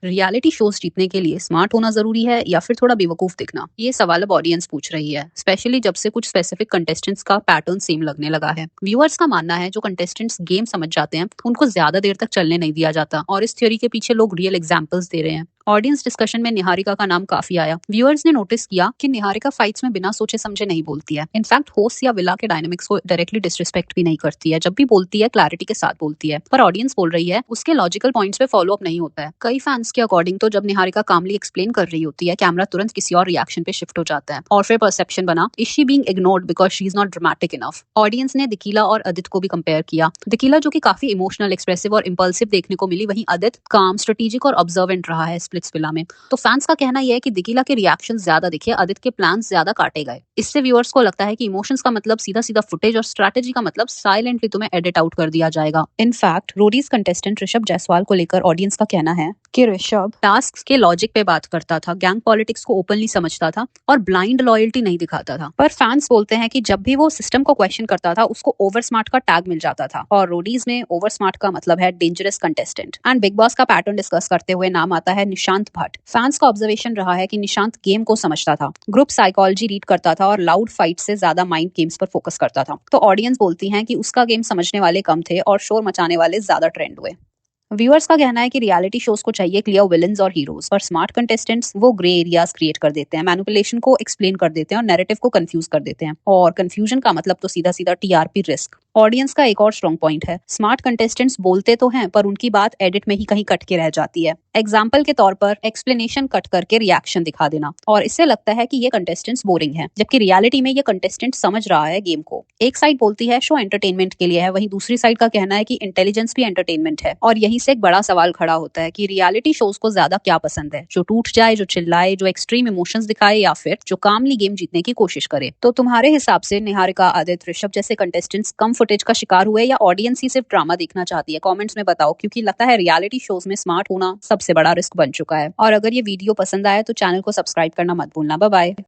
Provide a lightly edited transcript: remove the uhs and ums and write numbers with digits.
Reality shows जीतने के लिए स्मार्ट होना जरूरी है या फिर थोड़ा बेवकूफ दिखना? ये सवाल अब ऑडियंस पूछ रही है, स्पेशली जब से कुछ स्पेसिफिक कंटेस्टेंट्स का पैटर्न सेम लगने लगा है। व्यूअर्स का मानना है जो कंटेस्टेंट्स गेम समझ जाते हैं उनको ज्यादा देर तक चलने नहीं दिया जाता, और इस थ्योरी के पीछे लोग रियल एग्जांपल्स दे रहे हैं। ऑडियंस डिस्कशन में निहारिका का नाम काफी आया। व्यूअर्स ने नोटिस किया कि निहारिका फाइट्स में बिना सोचे समझे नहीं बोलती है। इनफैक्ट होस्ट या विला के डायनामिक्स को डायरेक्टली डिसरिस्पेक्ट भी नहीं करती है। जब भी बोलती है क्लैरिटी के साथ बोलती है, पर ऑडियंस बोल रही है उसके लॉजिकल पॉइंट्स पे फॉलो अप नहीं होता है। कई फैंस के अकॉर्डिंग तो जब निहारिका कामली एक्सप्लेन कर रही होती है, कैमरा तुरंत किसी और रिएक्शन पे शिफ्ट हो जाता है और फिर परसेप्शन बना, is she being ignored because she is not dramatic enough. Audience ने दिकीला और अदित को भी कंपेयर किया। दिकीला जो कि काफी इमोशनल, एक्सप्रेसिव और इंपल्सिव देखने को मिली, वहीं अदित काम, स्ट्रेटेजिक और ऑब्जर्वेंट रहा है स्प्लिट्स विला में। तो फैंस का कहना यह है कि दिकीला के रिएक्शन ज्यादा दिखे, अदित के प्लान ज्यादा काटे गए। इससे व्यूअर्स को लगता है कि इमोशंस का मतलब सीधा सीधा फुटेज और स्ट्रैटेजी का मतलब साइलेंटली तुम्हें एडिट आउट कर दिया जाएगा। In fact Roadies contestant Rishabh Jaiswal को लेकर ऑडियंस का कहना है कि ऋषभ टास्क के लॉजिक पे बात करता था, गैंग पॉलिटिक्स को ओपनली समझता था और ब्लाइंड लॉयल्टी नहीं दिखाता था। पर फैंस बोलते हैं कि जब भी वो सिस्टम को क्वेश्चन करता था उसको ओवर स्मार्ट का टैग मिल जाता था, और रोडीज में ओवर स्मार्ट का मतलब है dangerous contestant. And big boss का पैटर्न डिस्कस करते हुए नाम आता है निशांत भट्ट। फैंस का ऑब्जर्वेशन रहा है कि निशांत गेम को समझता था, ग्रुप साइकोलॉजी रीड करता था और लाउड फाइट से ज्यादा माइंड गेम्स पर फोकस करता था। तो ऑडियंस बोलती है कि उसका गेम समझने वाले कम थे और शोर मचाने वाले ज्यादा ट्रेंड हुए। व्यूअर्स का कहना है कि रियलिटी शोज को चाहिए क्लियर विलन्स और हीरोज, पर स्मार्ट कंटेस्टेंट्स वो ग्रे एरियाज क्रिएट कर देते हैं, मैनिपुलेशन को एक्सप्लेन कर देते हैं और नैरेटिव को कंफ्यूज कर देते हैं। और कंफ्यूजन का मतलब तो सीधा सीधा टीआरपी रिस्क। ऑडियंस का एक और स्ट्रॉन्ग पॉइंट है, स्मार्ट कंटेस्टेंट्स बोलते तो हैं पर उनकी बात एडिट में ही कहीं कट के रह जाती है। एग्जाम्पल के तौर पर एक्सप्लेनेशन कट करके रिएक्शन दिखा देना, और इससे लगता है कि ये कंटेस्टेंट्स बोरिंग है, जबकि रियलिटी में ये कंटेस्टेंट समझ रहा है गेम को। एक साइड बोलती है शो एंटरटेनमेंट के लिए है, वहीं दूसरी साइड का कहना है कि इंटेलिजेंस भी एंटरटेनमेंट है। और यहीं से एक बड़ा सवाल खड़ा होता है कि रियलिटी शोज को ज्यादा क्या पसंद है, जो टूट जाए, जो चिल्लाए, जो एक्सट्रीम इमोशंस दिखाए, या फिर जो कामली गेम जीतने की कोशिश करे? तो तुम्हारे हिसाब से निहारिका, आदित्य, ऋषभ जैसे कंटेस्टेंट्स कम फुटेज का शिकार हुए या ऑडियंस ही सिर्फ ड्रामा देखना चाहती है? कमेंट्स में बताओ, क्योंकि लगता है रियलिटी शोज में स्मार्ट होना सबसे बड़ा रिस्क बन चुका है। और अगर ये वीडियो पसंद आया तो चैनल को सब्सक्राइब करना मत भूलना। Bye bye.